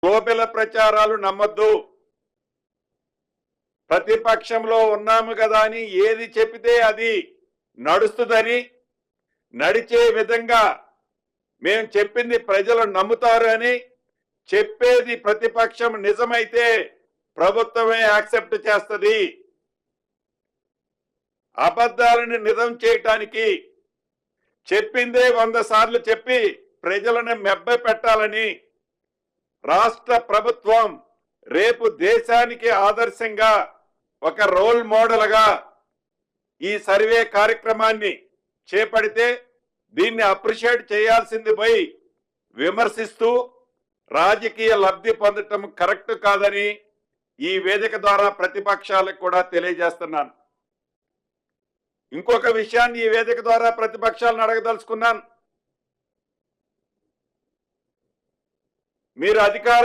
గోబెల ప్రచారాలు నమ్మద్దు. ప్రతిపక్షంలో ఉన్నాము కదా అని ఏది చెబితే అది నడుస్తుందని, నడిచే విధంగా మేము చెప్పింది ప్రజలు నమ్ముతారు అని, చెప్పేది ప్రతిపక్షం నిజమైతే ప్రభుత్వమే యాక్సెప్ట్ చేస్తుంది. అబద్ధాలను నిజం చేయటానికి చెప్పిందే 100 సార్లు చెప్పి ప్రజలను మెబ్బ పెట్టాలని రాష్ట్ర ప్రభుత్వం రేపు దేశానికి ఆదర్శంగా ఒక రోల్ మోడల్గా ఈ సర్వే కార్యక్రమాన్ని చేపడితే దీన్ని అప్రిషియేట్ చేయాల్సింది పోయి విమర్శిస్తూ రాజకీయ లబ్ధి పొందటం కరెక్ట్ కాదని ఈ వేదిక ద్వారా ప్రతిపక్షాలకు కూడా తెలియజేస్తున్నాను. ఇంకొక విషయాన్ని ఈ వేదిక ద్వారా ప్రతిపక్షాలను అడగదలుచుకున్నాను. మీరు అధికారం